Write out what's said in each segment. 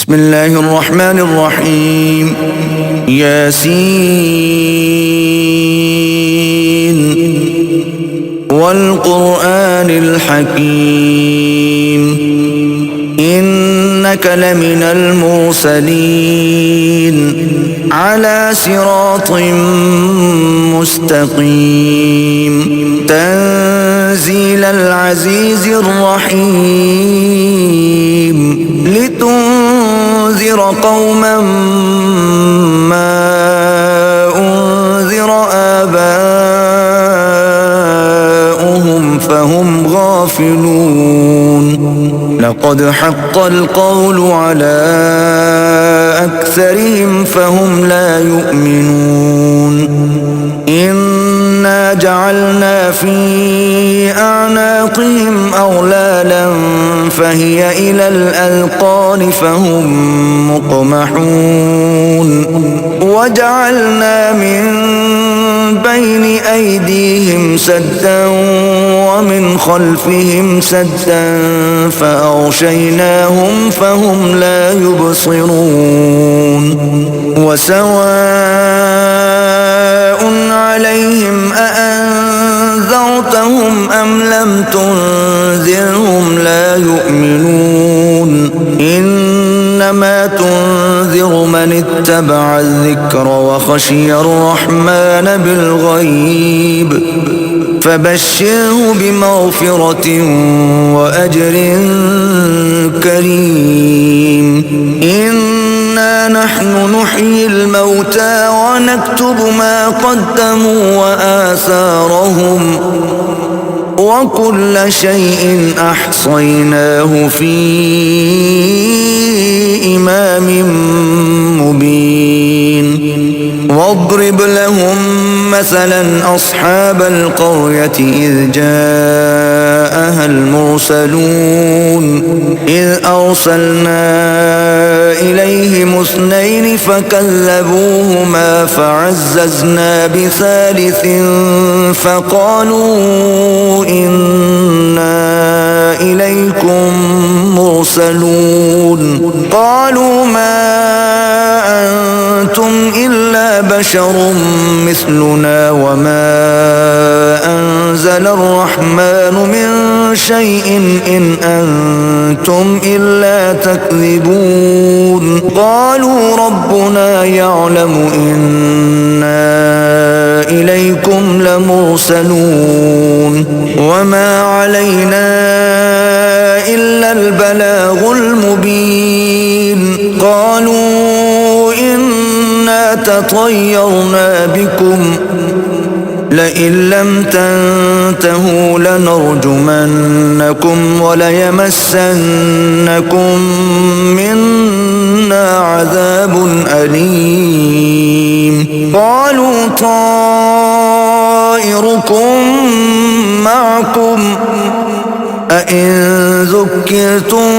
بسم الله الرحمن الرحيم. ياسين والقرآن الحكيم إنك لمن المرسلين على صراط مستقيم تنزيل العزيز الرحيم لتنذر قوما ما أنذر آباؤهم فهم غافلون لقد حق القول على أكثرهم فهم لا يؤمنون إنا جعلنا في أعناقهم أغلالا فهي إلى الأذقان فهم مقمحون وجعلنا من بين أيديهم سدا ومن خلفهم سدا فأغشيناهم فهم لا يبصرون وسواء عليهم أأنذرتهم أم لم تنذرهم لا يؤمنون إنما تنذر من اتبع الذكر وخشي الرحمن بالغيب فبشره بمغفرة وأجر كريم إنا نحن نحيي الموتى ونكتب ما قدموا وآثارهم وكل شيء أحصيناه في إمام مبين واضرب لهم مثلا أصحاب القرية إذ جاءها المرسلون إذ أرسلنا إليهم اثنين فكذبوهما فعززنا بثالث فقالوا إنا إليكم مرسلون قالوا ما أنتم إلا بشر مثلنا وما أنزل الرحمن من شيء إن أنتم إلا تكذبون قالوا ربنا يعلم إنا إليكم لمرسلون وما علينا إلا البلاغ المبين قالوا إنا تطيرنا بكم لئن لم تنتهوا لنرجمنكم وليمسنكم منا عذاب أليم قالوا طائركم معكم أئن ذكرتم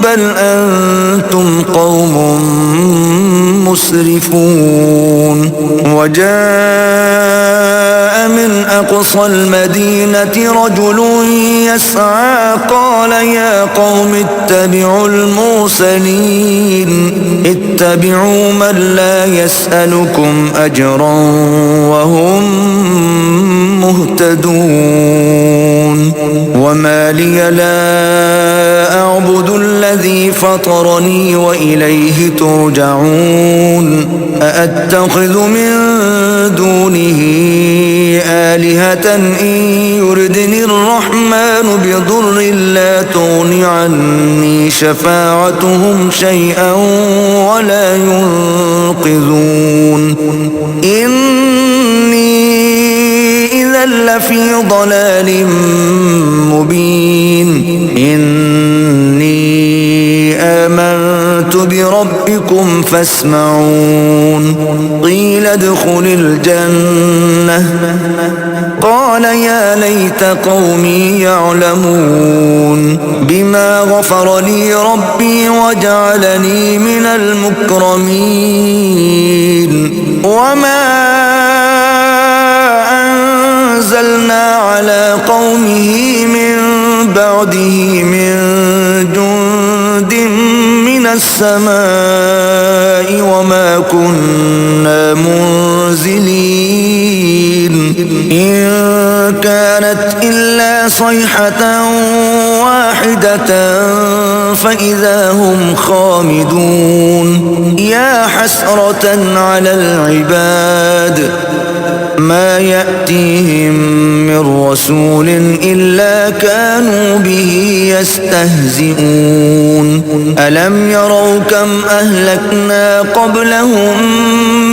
بل أنتم قوم مسرفون وجاء من أقصى المدينة رجل يسعى قال يا قوم اتبعوا المرسلين اتبعوا من لا يسألكم أجرا وهم مهتدون وما لي لا أعبد الذي فطرني وإليه ترجعون أأتخذ من دونه آلهة إن يردني الرحمن بضر لا تغن عني شفاعتهم شيئا ولا ينقذون إني إذا لفي ضلال مبين إني آمنت بربكم فاسمعون قيل ادخل الجنة قال يا ليت قومي يعلمون بما غفر لي ربي وجعلني من المكرمين وما أنزلنا على قومه من بعده من جند من من السماء وما كنا منزلين إن كانت إلا صيحة واحدة فإذا هم خامدون يا حسرة على العباد ما يأتيهم من رسول إلا كانوا به يستهزئون ألم يروا كم أهلكنا قبلهم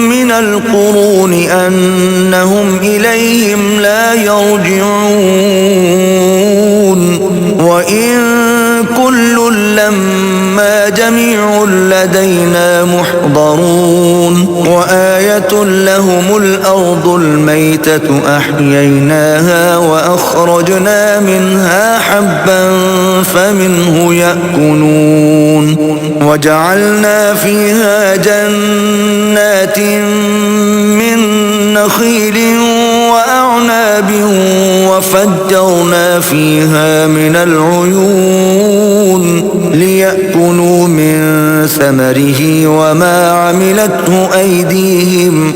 من القرون أنهم إليهم لا يرجعون وإن كل لما جميع لدينا محضرون وآية لهم الأرض الميتة أحييناها وأخرجنا منها حبا فمنه يأكلون وجعلنا فيها جنات من نخيل وأعناب وفجرنا فيها من العيون ليأكلوا من ثمره وما عملته أيديهم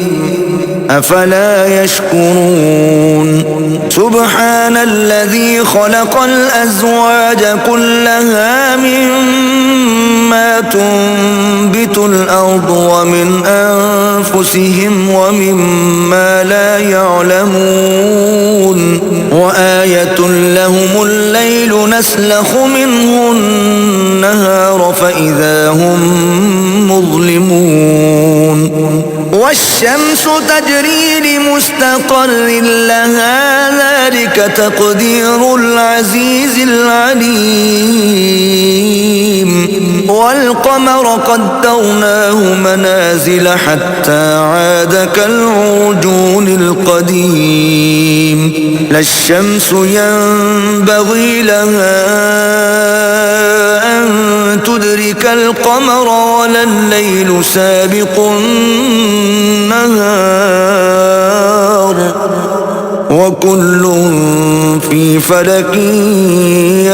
أفلا يشكرون سبحان الذي خلق الأزواج كلها مما تنبت الأرض ومن أنفسهم ومما لا يعلمون وآية لهم الليل نسلخ منه النهار فإذا هم مظلمون والشمس تجري لمستقر لها ذلك تقدير العزيز العليم والقمر قدرناه منازل حتى عاد كالعرجون القديم لا الشمس ينبغي لها أن تدرك القمر ولا الليل سابق النهار وكل في فلك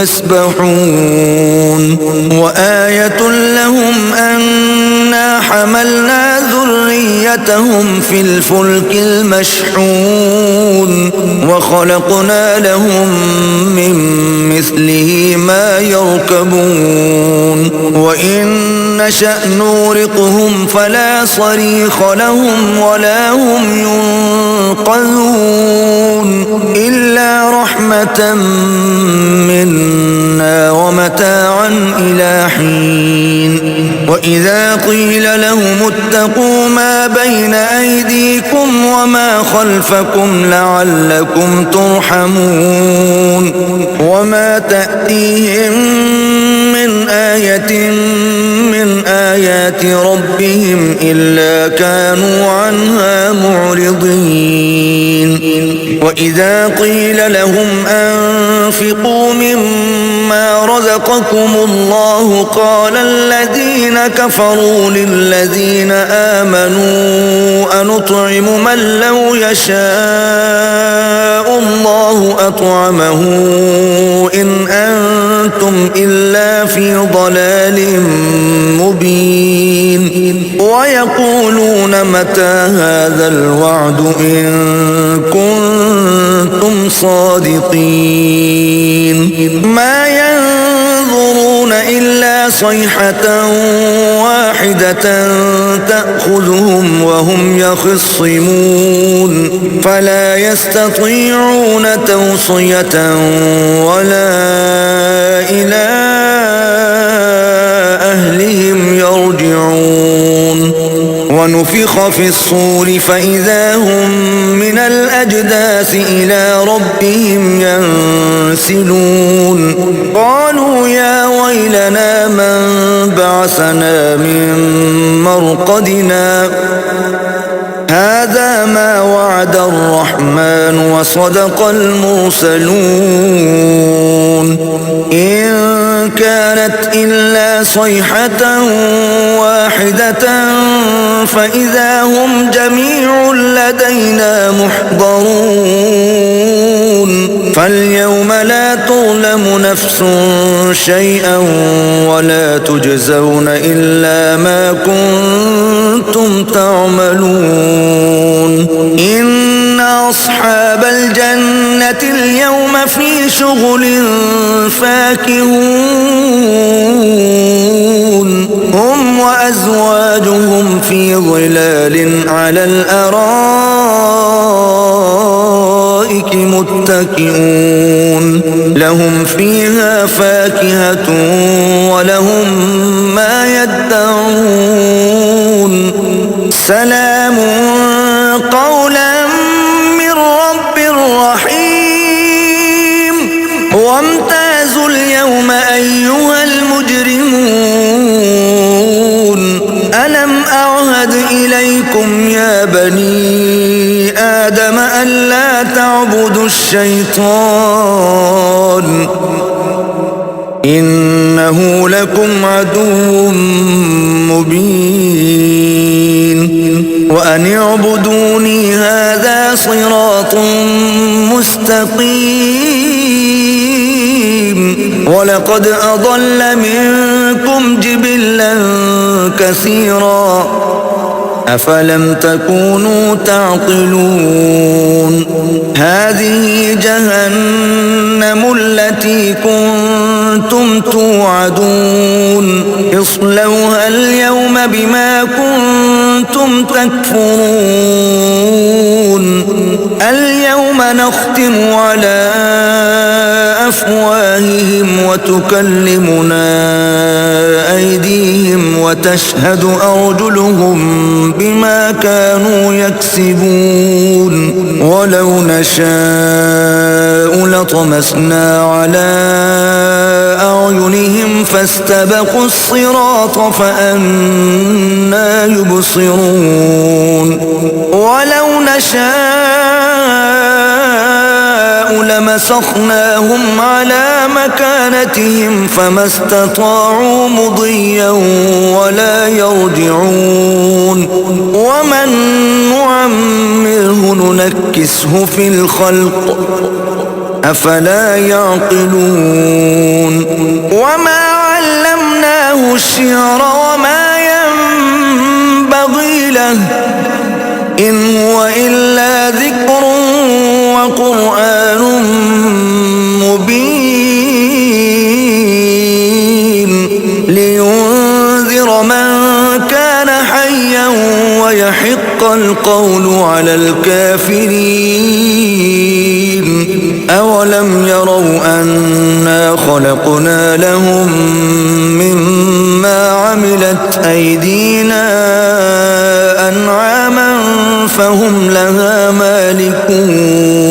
يسبحون وآية لهم أنا حملنا ذريتهم في الفلك المشحون وخلقنا لهم من مثله ما يركبون وإن نشأ نورقهم فلا صريخ لهم ولا هم ينقذون إلا رحمة منا ومتاعا إلى حين وإذا قيل لهم اتقوا ما بين أيديكم وما خلفكم لعلكم ترحمون وما تأتيهم من آية من آيات ربهم إلا كانوا عنها معرضين وإذا قيل لهم أنفقوا مما رزقكم الله قال الذين كفروا للذين آمنوا أنطعم من لو يشاء الله أطعمه إن أنتم إلا في ضلال مبين ويقولون متى هذا الوعد إن كنتم صادقين ما ينظرون إلا صيحة واحدة تأخذهم وهم يخصمون فلا يستطيعون توصية ولا إلى أهلهم يرجعون ونفخ في الصور فإذا هم من الأجداث إلى ربهم ينسلون قالوا يا ويلنا من بعثنا من مرقدنا هذا ما وعد الرحمن وصدق المرسلون إن كانت إلا صيحة واحدة فإذا هم جميع لدينا محضرون فاليوم لا تظلم نفس شيئا ولا تجزون إلا ما كنتم تعملون إن أصحاب الجنة اليوم في شغل فاكهون هم وأزواجهم في ظلال على الأرائك متكئون لهم فيها فاكهة ولهم ما يدعون سلام قولا من رب رحيم وامتازوا اليوم أيها المجرمون ألم أعهد إليكم يا بني آدم ألا تعبدوا الشيطان إنه لكم عدو مبين وأن اعبدوني هذا صراط مستقيم ولقد أضل منكم جبلا كثيرا أفلم تكونوا تعقلون هذه جهنم التي كنتم توعدون اصلوها اليوم بما كنتم تكفرون اليوم نختم على أفواههم وتكلمنا أيديهم وتشهد أرجلهم بما كانوا يكسبون ولو نشاء لطمسنا على أعينهم فاستبقوا الصراط فأنى يبصرون ولو نشاء لمسخناهم على مكانتهم فما استطاعوا مضيا ولا يرجعون ومن نعمره ننكسه في الخلق أفلا يعقلون وما علمناه الشعر وما ينبغي له إن هو إلا ذكر وقرآن مبين لينذر من كان حيا ويحق القول على الكافرين أولم يروا أنا خلقنا لهم مما عملت أيدينا أنعاما فهم لها مالكون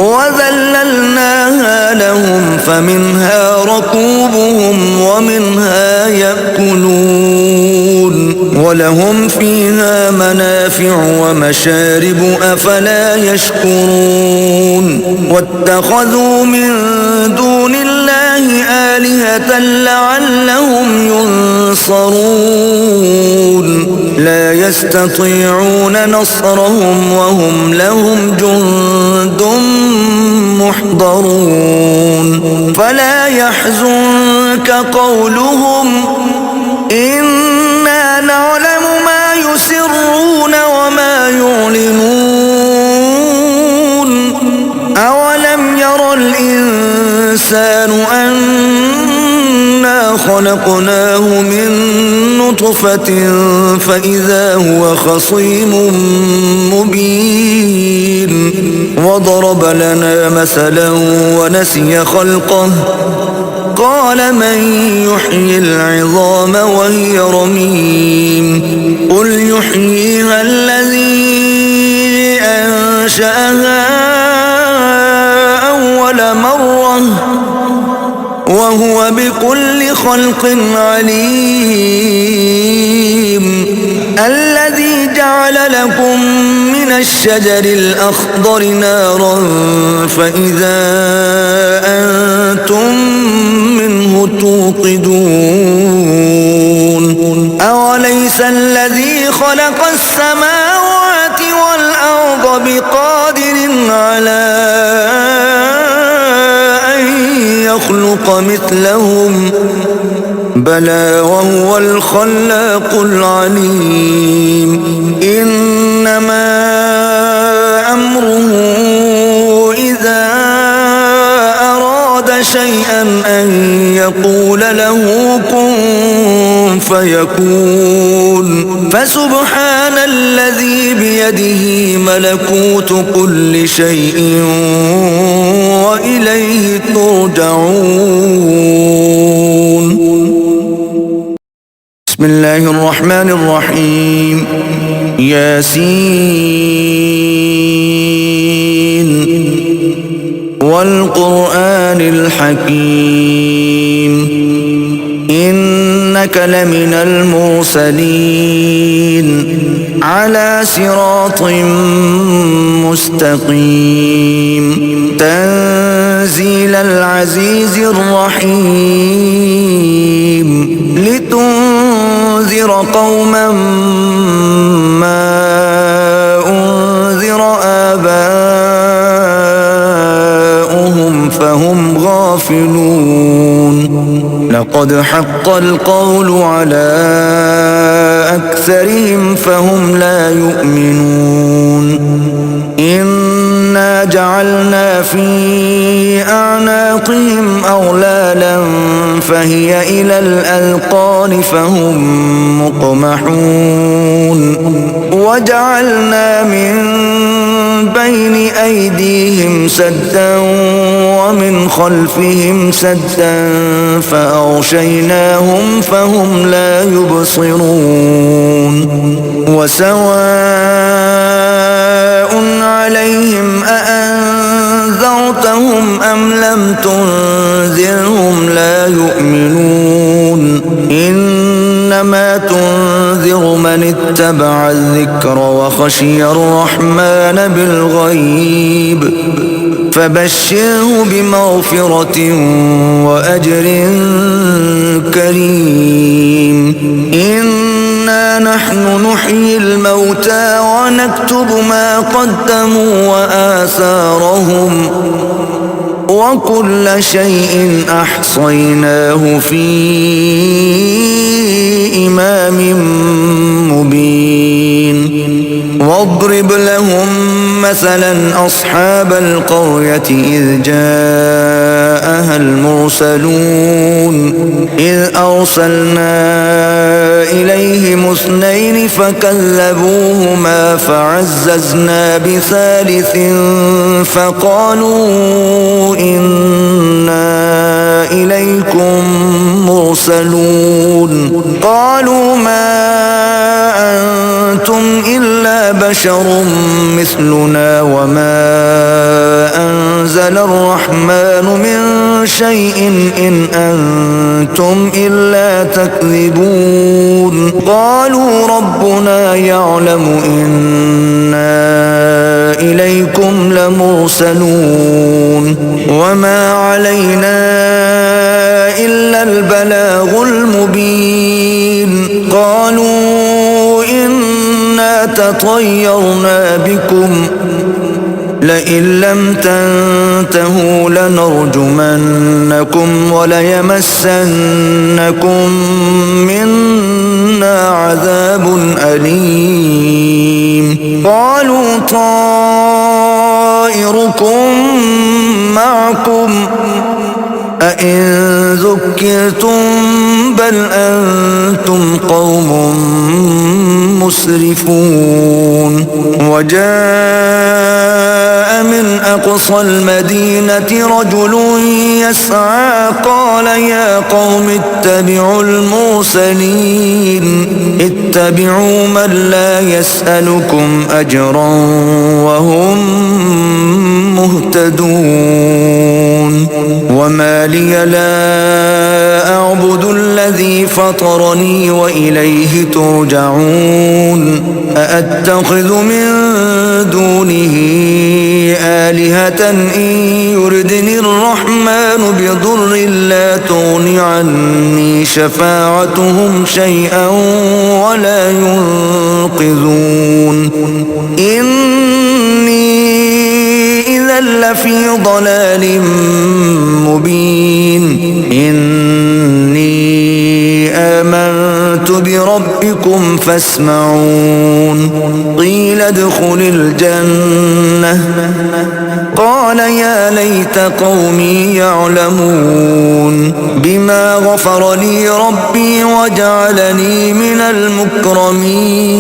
وذللناها لهم فمنها ركوبهم ومنها يأكلون ولهم فيها منافع ومشارب أفلا يشكرون واتخذوا من دون الله آلهة لعلهم ينصرون لا يستطيعون نصرهم وهم لهم جند محضرون فلا يحزنك قولهم إنا نعلم ما يسرون وما يعلنون أولم ير الإنسان أنا خلقناه من نطفة فإذا هو خصيم مبين وضرب لنا مثلا ونسي خلقه قال من يحيي العظام وهي رميم قل يحييها الذي أنشأها أول مرة وهو بكل خلق عليم الذي جعل لكم من الشجر الأخضر نارا فإذا أنتم منه توقدون أوليس الذي خلق السماوات والأرض بقادر على يخلق مثلهم بلى وهو الخلاق العليم إنما أمره إذا أراد شيئا أن يقول له كن فيكون فسبحان الذي بيده ملكوت كل شيء وإليه ترجعون. بسم الله الرحمن الرحيم ياسين والقرآن الحكيم إنك لمن المرسلين على صراط مستقيم تنزيل العزيز الرحيم لتنذر قوما ما أنذر آباؤهم فهم غافلون لقد حق القول على أكثرهم فهم لا يؤمنون إنا جعلنا في أعناقهم أغلالا فهي إلى الأذقان فهم مقمحون وجعلنا من بين أيديهم سدا ومن خلفهم سدا فأغشيناهم فهم لا يبصرون وسواء عليهم أأنذرتهم أم لم تنذرهم لا يؤمنون إنما تنذر من اتبع الذكر وخشي الرحمن بالغيب فبشره بمغفرة وأجر كريم إنا نحن نحيي الموتى ونكتب ما قدموا وآثارهم وكل شيء أحصيناه في إمام مبين واضرب لهم مثلا أصحاب القرية إذ جاءها المرسلون إذ أرسلنا إليهم اثنين فكذبوهما فعززنا بثالث فقالوا إنا إليكم مرسلون قالوا ما أنتم إلا بشر مثلنا وما أنزل الرحمن من شيء إن أنتم إلا تكذبون قالوا ربنا يعلم إنا إليكم لمرسلون وما علينا إلا البلاغ المبين قالوا إنا تطيرنا بكم لئن لم تنتهوا لنرجمنكم وليمسنكم منا عذاب أليم قالوا طائركم معكم أئن ذكرتم بل أنتم قوم مسرفون وجاء من أقصى المدينة رجل يسعى قال يا قوم اتبعوا المرسلين اتبعوا من لا يسألكم أجرا وهم مهتدون وما لي لا أعبد الذي فطرني وإليه ترجعون أأتخذ من دونه آلهة إن يردني الرحمن بضر لا تغن عني شفاعتهم شيئا ولا ينقذون إني إذا لفي ضلال مبين إني آمنت بربكم فاسمعون قيل ادخل الجنة قال يا ليت قومي يعلمون بما غفر لي ربي وجعلني من المكرمين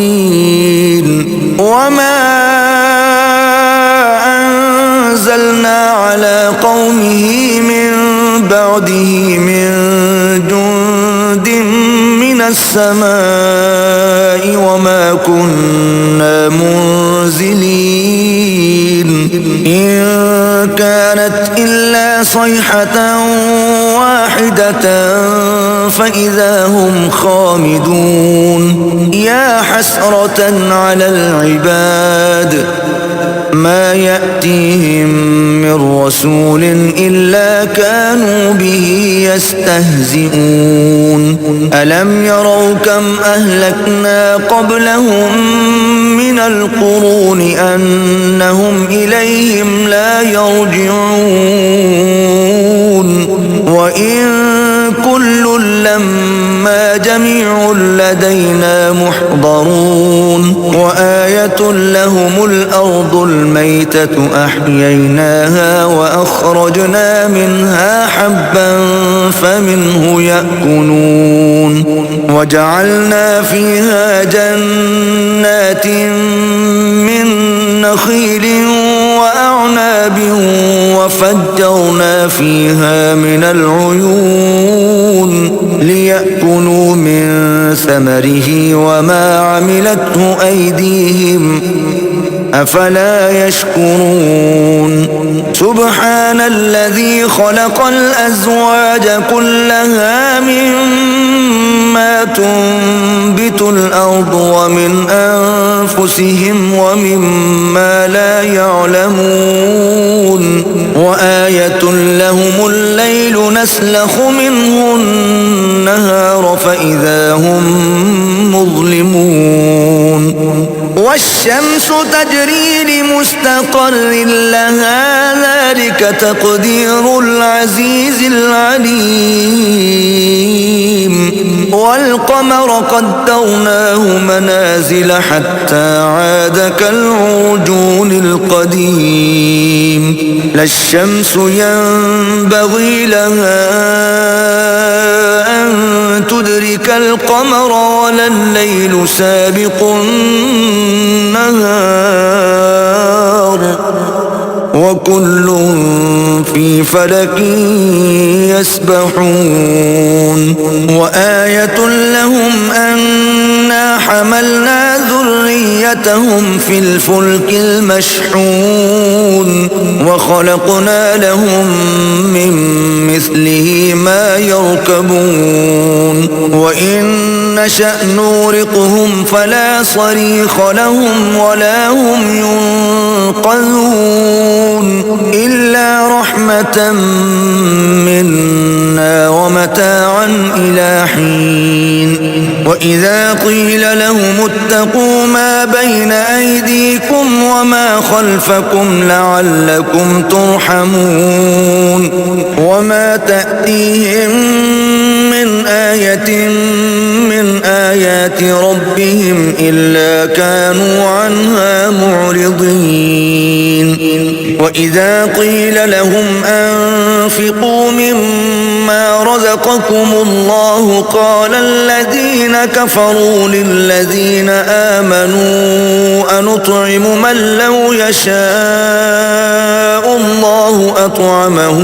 وما أنزلنا على قومه من بعده من جند من السماء وما كنا منزلين إن كانت إلا صيحة واحدة فإذا هم خامدون يا حسرة على العباد ما يأتيهم من رسول إلا كانوا به يستهزئون ألم يروا كم أهلكنا قبلهم من القرون أنهم إليهم لا يرجعون وإن كل لما جميع لدينا محضرون وآية لهم الأرض الميتة أحييناها وأخرجنا منها حبا فمنه يأكلون وجعلنا فيها جنات من نخيل وأعناب وفجرنا فيها من العيون ليأكلوا من ثمره وما عملته أيديهم أفلا يشكرون سبحان الذي خلق الأزواج كلها مما تنبت الأرض ومن أنفسهم ومما لا يعلمون وآية لهم الليل نسلخ منه النهار فإذا هم مظلمون والشمس تجري لمستقر لها ذلك تقدير العزيز العليم والقمر قدرناه منازل حتى عاد كالعرجون القديم لا الشمس ينبغي لها أن تدرك القمر ولا الليل سابق النهار وكل في فلك يسبحون وآية لهم أنا حملنا ذريتهم في الفلك المشحون وخلقنا لهم من مثله ما يركبون وإن نشأ نورقهم فلا صريخ لهم ولا هم ينقذون إلا رحمة منا ومتاعا إلى حين وإذا قيل لهم اتقوا ما بين أيديكم وما خلفكم لعلكم ترحمون وما تأتيهم من آية من آيات ربهم إلا كانوا عنها معرضين وإذا قيل لهم أنفقوا مما رزقكم الله قال الذين كفروا للذين آمنوا أنطعم من لو يشاء الله أطعمه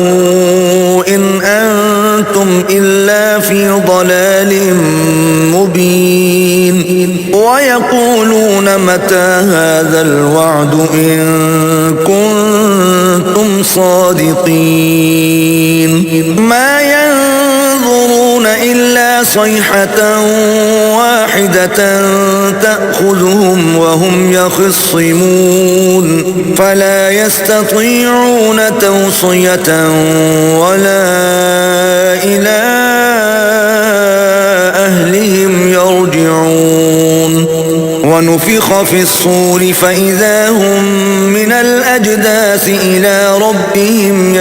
إن أنتم إلا في ضلال مبين ويقولون متى هذا الوعد إن كنتم صادقين ما ينظرون إلا صيحة واحدة تأخذهم وهم يخصمون فلا يستطيعون توصية ولا إلى أهلهم يرجعون ونفخ في الصور فإذا هم من الأجداث إلى ربهم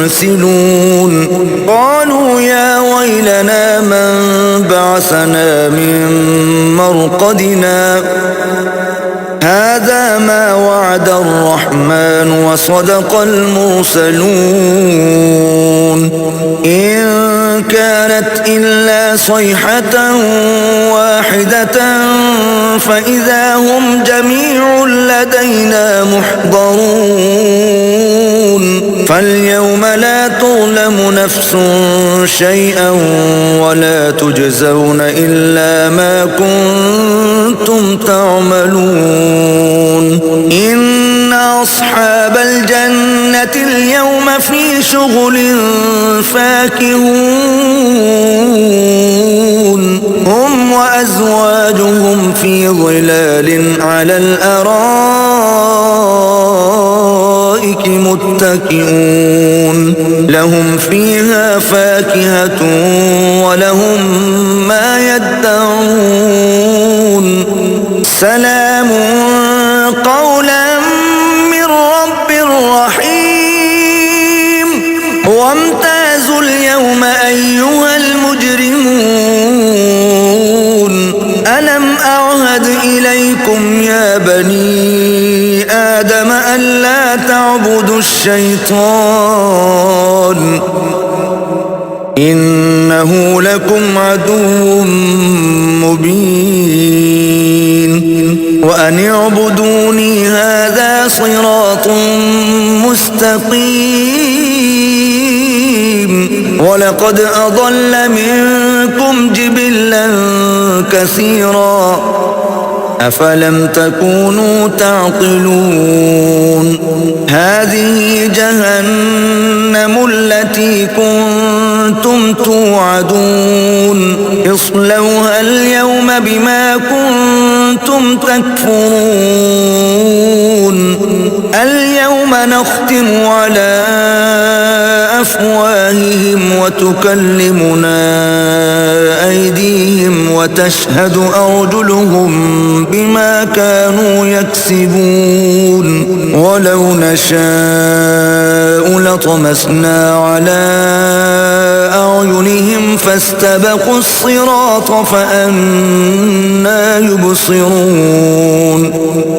ينسلون قالوا يا ويلنا من بعثنا من مرقدنا هذا ما وعد الرحمن وصدق المرسلون إن كانت إلا صيحة واحدة فإذا هم جميع لدينا محضرون فاليوم لا تظلم نفس شيئا ولا تجزون إلا ما كنتم تعملون إن أصحاب الجنة اليوم في شغل فاكهون هم وأزواجهم في ظلال على الأرائك متكئون لهم فيها فاكهة ولهم ما يدعون سلام قولا من رب رحيم وامتازوا اليوم أيها المجرمون ألم أعهد إليكم يا بني آدم ألا تعبدوا الشيطان إنه لكم عدو مبين وأن اعبدوني هذا صراط مستقيم ولقد أضل منكم جبلا كثيرا أفلم تكونوا تعقلون هذه جهنم التي كنتم توعدون اصلوها اليوم بما كنتم تكفرون اليوم نختم على أفواههم وتكلمنا أيديهم وتشهد أرجلهم بما كانوا يكسبون ولو نشاء لطمسنا على أعينهم فاستبقوا الصراط فأنى يبصرون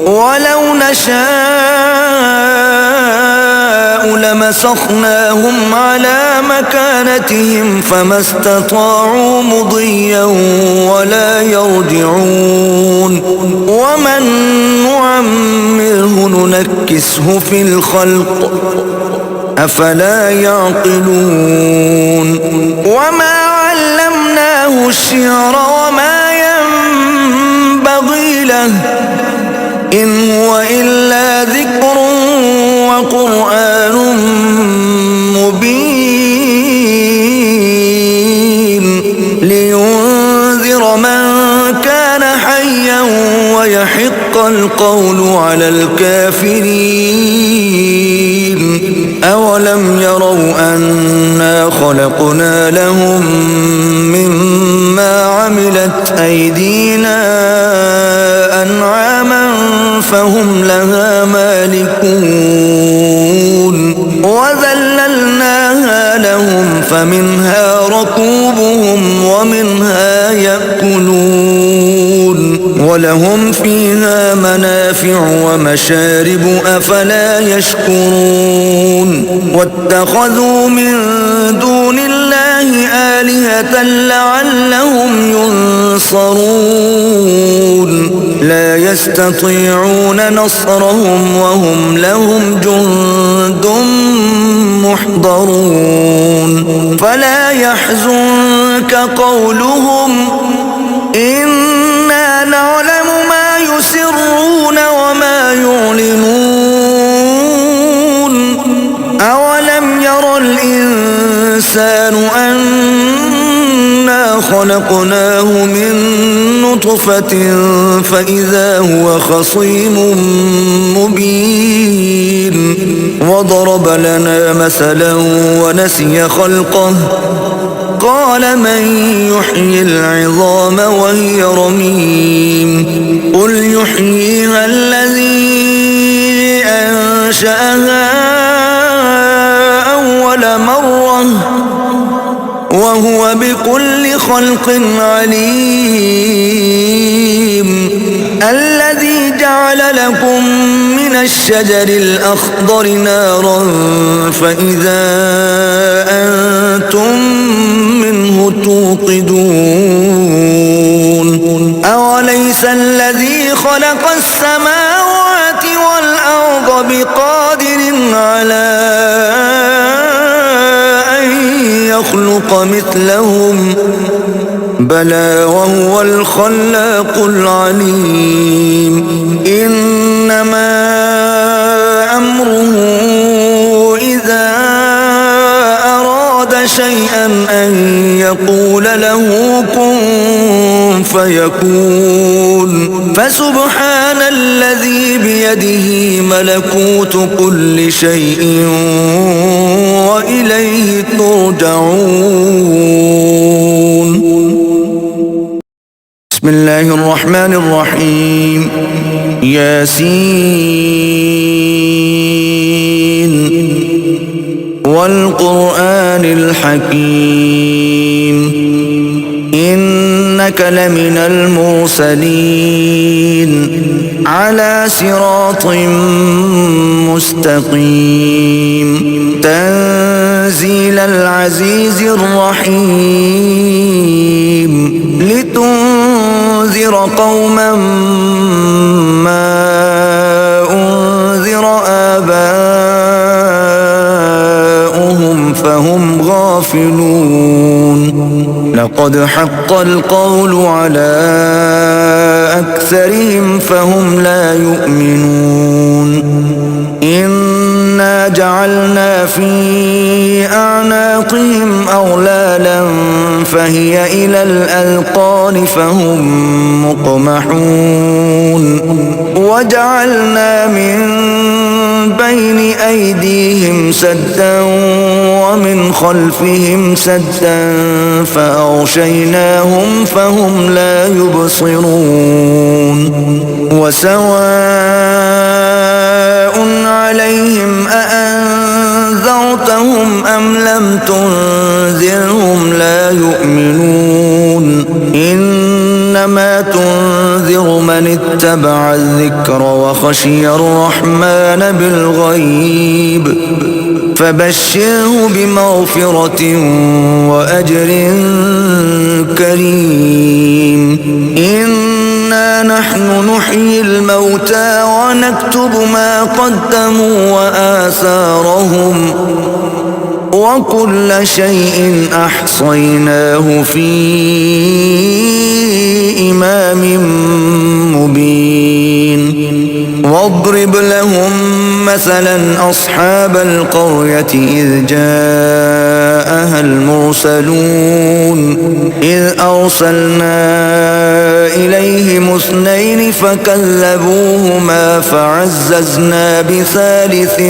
ولو نشاء لمسخناهم على مكانتهم فما استطاعوا مضيا ولا يرجعون ومن نعمره ننكسه في الخلق أفلا يعقلون وما علمناه الشعر وما ينبغي له إن هو إلا ذكر وقرآن مبين لينذر من كان حيا ويحق القول على الكافرين أولم يروا أنا خلقنا لهم مما عملت أيدينا أنعاما فهم لها مالكون وذللناها لهم فمنها ركوبهم ومنها يأكلون ولهم فيها منافع ومشارب أفلا يشكرون واتخذوا من دون الله آلهة لعلهم ينصرون لا يستطيعون نصرهم وهم لهم جند محضرون فلا يحزنك قولهم إنا نعلم ما يسرون وما يعلنون أولم ير الإنسان أنا خلقناه من نطفة فإذا هو خصيم مبين وضرب لنا مثلا ونسي خلقه قال من يحيي العظام وهي رميم قل خلق عليم الذي جعل لكم من الشجر الأخضر نارا فإذا أنتم منه توقدون أوليس الذي خلق السماوات والأرض بقادر على أن يخلق مثلهم بلى وهو الخلاق العليم إنما أمره إذا أراد شيئا أن يقول له كن فيكون فسبحان الذي بيده ملكوت كل شيء وإليه ترجعون. بسم الله الرحمن الرحيم ياسين والقرآن الحكيم إنك لمن المرسلين على صراط مستقيم تنزيل العزيز الرحيم لتنذر قوما ما أنذر آباؤهم فهم غافلون لقد حق القول على أكثرهم فهم لا يؤمنون إنا جعلنا في أعناقهم أغلالا فهي إلى الأذقان فهم مقمحون وجعلنا من بين أيديهم سدا ومن خلفهم سدا فأغشيناهم فهم لا يبصرون وسواء عليهم أأنذرتهم أم لم تنذرهم لا يؤمنون إنما تنذر من اتبع الذكر وخشي الرحمن بالغيب فبشره بمغفرة وأجر كريم إنا نحن نحيي الموتى ونكتب ما قدموا وآثارهم وكل شيء أحصيناه في إمام مبين واضرب لهم مثلا أصحاب القرية إذ جاءها المرسلون إذ أرسلنا إليهم اثنين فكذبوهما فعززنا بثالث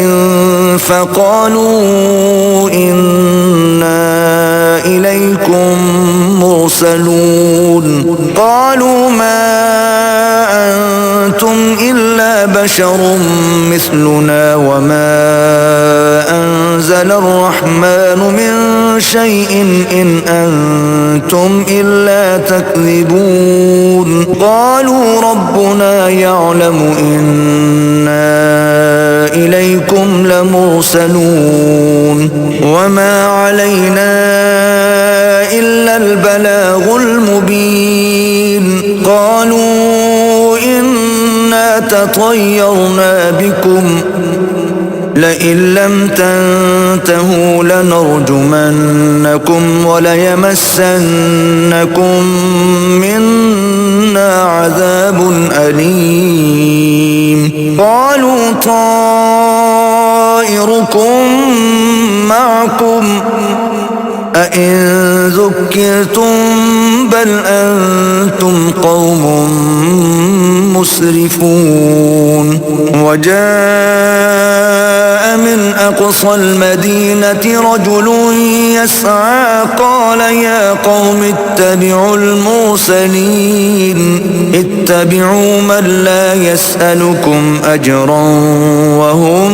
فقالوا إنا إليكم مرسلون قالوا ما أنتم إلا بشر مثلنا وما أنزل الرحمن من شيء إن أنتم إلا تكذبون قالوا ربنا يعلم إنا إليكم لمرسلون وما علينا إلا البلاغ المبين قالوا إنا تطيرنا بكم لئن لم تنتهوا لنرجمنكم وليمسنكم منا عذاب أليم قالوا طائركم معكم أئن ذكرتم بل أنتم قوم مسرفون وجاء من أقصى المدينة رجل يسعى قال يا قوم اتبعوا المرسلين اتبعوا من لا يسألكم أجرا وهم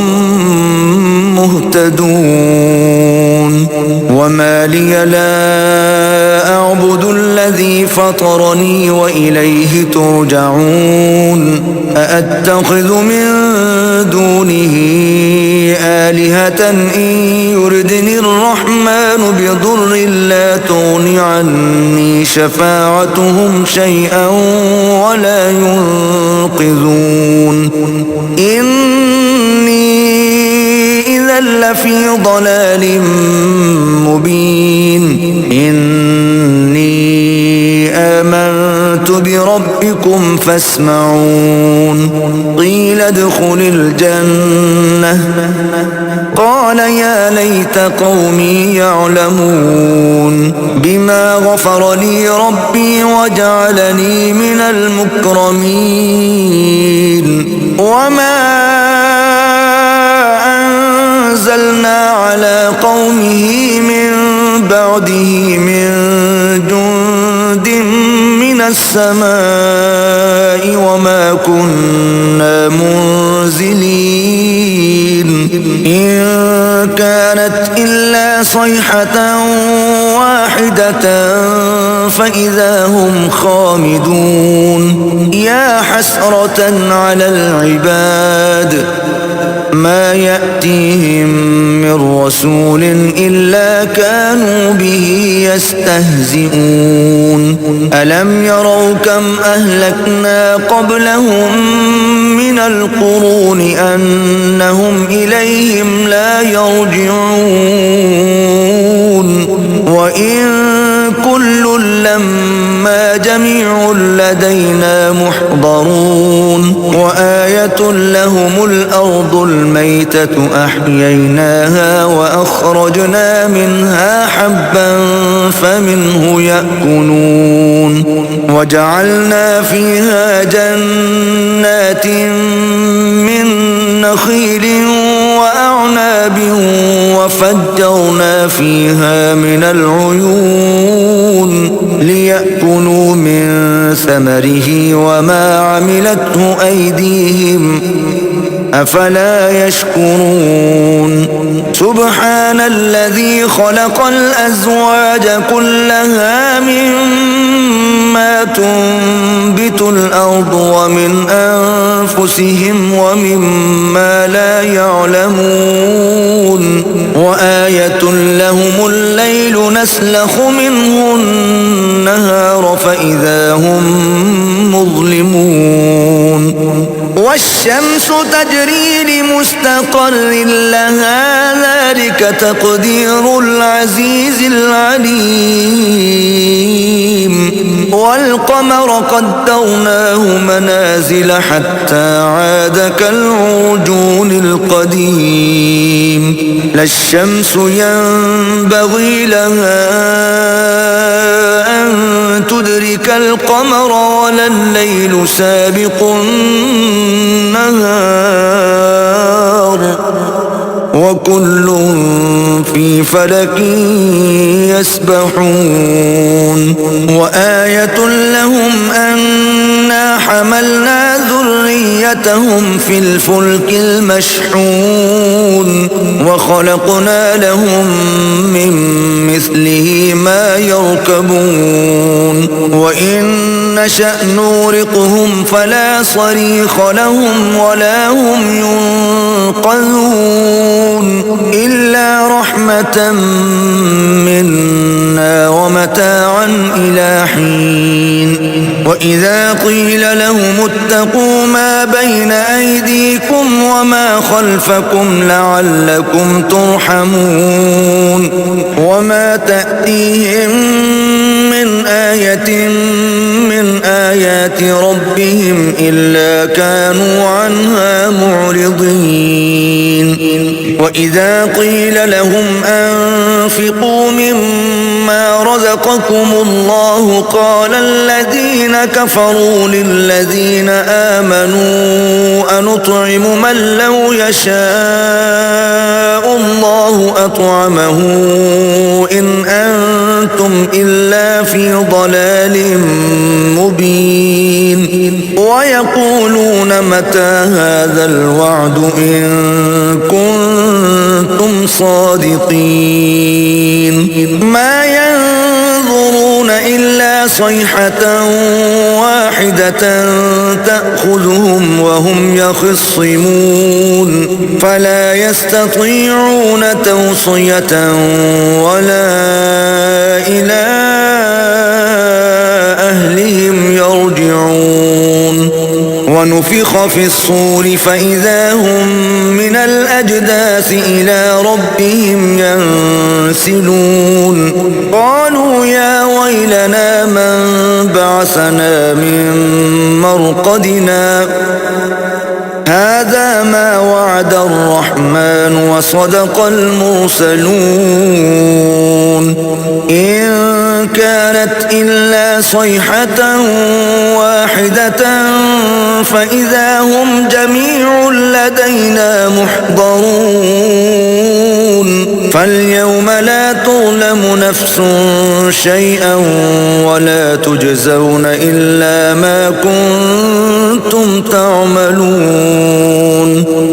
مهتدون وما لي لا أعبد الذي فطرني وإليه ترجعون أأتخذ من دونه آلهة إن يردني الرحمن بضر لا تغن عني شفاعتهم شيئا ولا ينقذون إني إذا لفي ضلال مبين إني آمنت بربكم فاسمعون قيل ادخل الجنة قال يا ليت قومي يعلمون بما غفر لي ربي وجعلني من المكرمين وما أنزلنا على قومه من بعده من جند من السماء وما كنا منزلين إن كانت إلا صيحة واحدة فإذا هم خامدون يا حسرة على العباد ما يأتيهم من رسول إلا كانوا به يستهزئون ألم يروا كم أهلكنا قبلهم من القرون أنهم إليهم لا يرجعون وإن كل لما جميع لدينا محضرون وآية لهم الأرض الميتة أحييناها وأخرجنا منها حبا فمنه يأكلون وجعلنا فيها جنات من نخيل وأعناب وفجرنا فيها من العيون ليأكلوا من ثمره وما عملته أيديهم أفلا يشكرون سبحان الذي خلق الأزواج كلها مما تنبت الأرض ومن أنفسهم ومما لا يعلمون وآية لهم الليل نسلخ منه النهار فإذا هم مظلمون والشمس تجري لمستقر لها ذلك تقدير العزيز العليم والقمر قدرناه منازل حتى عاد كالعرجون القديم لا الشمس ينبغي لها أن تدرك القمر ولا الليل سابق النهار وكل في فلك يسبحون وآية لهم أنا حملنا ذريتهم في الفلك المشحون وخلقنا لهم من مثله ما يركبون وإن نشأ نورقهم فلا صريخ لهم ولا هم ينقذون إلا رحمة منا ومتاعا إلى حين وإذا قيل لهم اتقوا ما بين أيديكم وما خلفكم لعلكم ترحمون وما تأتيهم من آية من آيات ربهم إلا كانوا عنها معرضين وإذا قيل لهم أنفقوا مما رزقكم الله قال الذين كفروا للذين آمنوا أنطعم من لو يشاء الله أطعمه إن أنتم إلا في ضلال مبين ويقولون متى هذا الوعد إن كنتم كنتم صادقين ما ينظرون إلا صيحة واحدة تأخذهم وهم يخصمون فلا يستطيعون توصية ولا إلى أهلهم يرجعون ونفخ في الصور فإذا هم من الأجداث إلى ربهم ينسلون قالوا يا ويلنا من بعثنا من مرقدنا هذا ما وعد الرحمن وصدق المرسلون إن كانت إلا صيحة واحدة فإذا هم جميع لدينا محضرون فاليوم لا تظلم نفس شيئا ولا تجزون إلا ما كنتم تعملون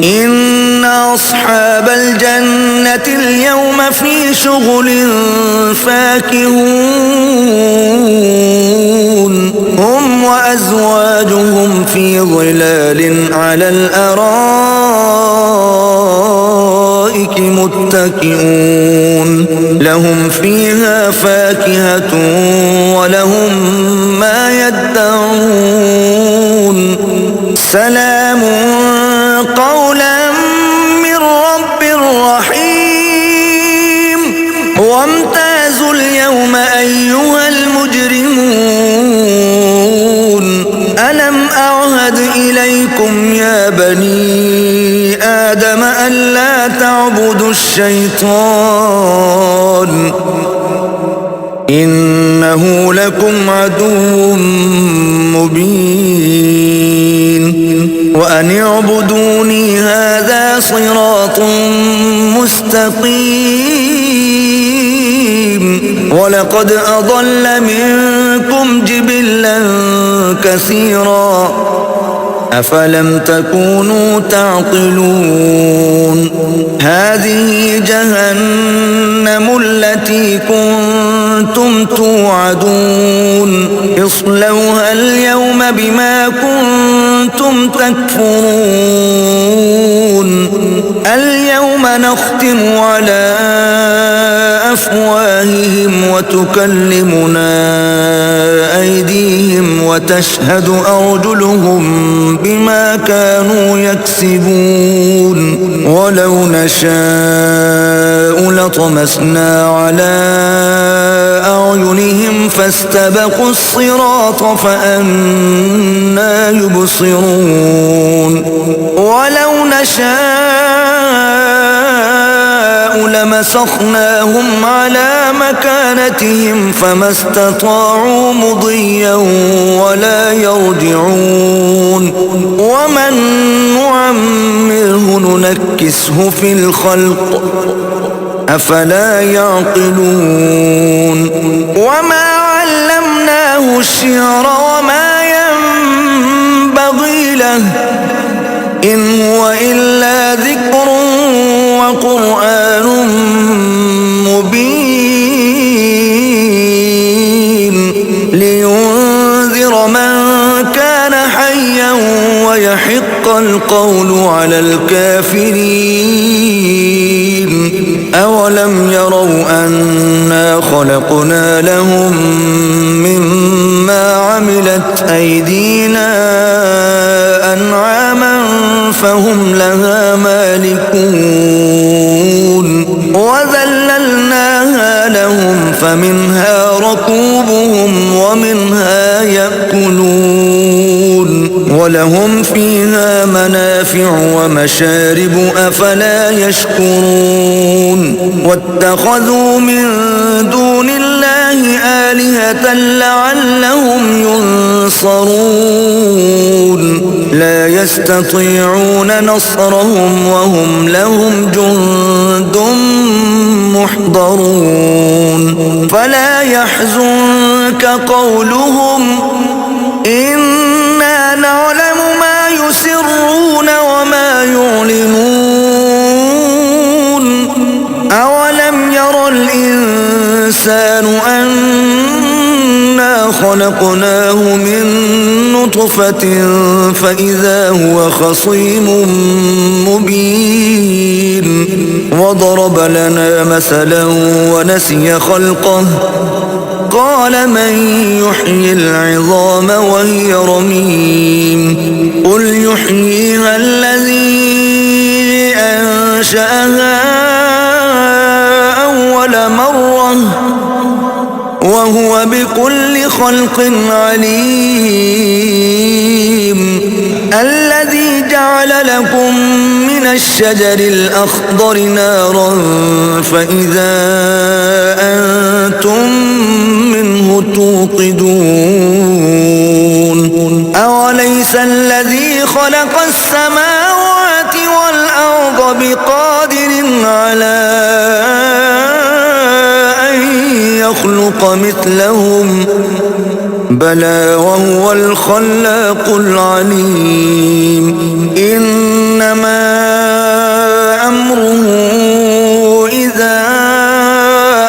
إن أصحاب الجنة اليوم في شغل فاكهون هم وأزواجهم في ظلال على الأرائك متكئون لهم فيها فاكهة ولهم ما يدعون سلام قولا من رب رحيم وامتازوا اليوم أيها المجرمون ألم أعهد إليكم يا بني آدم ألا تعبدوا الشيطان إنه لكم عدو مبين وأن اعبدوني هذا صراط مستقيم ولقد أضل منكم جبلا كثيرا أفلم تكونوا تعقلون هذه جهنم التي كنتم توعدون اصلوها اليوم بما كنتم تكفرون اليوم نختم على أفواههم وتكلمنا أيديهم وتشهد أرجلهم بما كانوا يكسبون ولو نشاء لطمسنا على أعينهم فاستبقوا الصراط فأنى يبصرون ولو نشاء لمسخناهم على مكانتهم فما استطاعوا مضيا ولا يرجعون ومن نعمره ننكسه في الخلق أفلا يعقلون وما علمناه الشعر وما ينبغي له إن هو إلا ذكر وقرآن مبين لينذر من كان حيا ويحق القول على الكافرين أولم يروا أنا خلقنا لهم مما عملت أيدينا أنعاما فهم لها مالكون وذللناها لهم فمنها ركوبهم ومنها يأكلون ولهم فيها منافع ومشارب أفلا يشكرون واتخذوا من دون الله آلهة لعلهم ينصرون لا يستطيعون نصرهم وهم لهم جند محضرون فلا يحزنك قولهم إنا نعلم ما يسرون وما يعلنون الإنسان أنا خلقناه من نطفة فإذا هو خصيم مبين وضرب لنا مثلا ونسي خلقه قال من يحيي العظام وهي رميم قل يحييها الذي أنشأها أول مرة وهو بكل خلق عليم الذي جعل لكم من الشجر الأخضر نارا فإذا أنتم منه توقدون أوليس الذي خلق السماوات والأرض بقادر على أن يخلق مثلهم بلى وهو الخلاق العليم إنما أمره إذا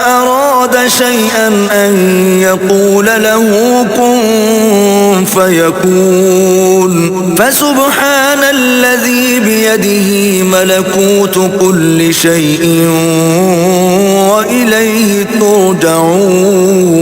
أراد شيئا أن يقول له كن فيكون فسبحان الذي بيده ملكوت كل شيء وإليه ترجعون.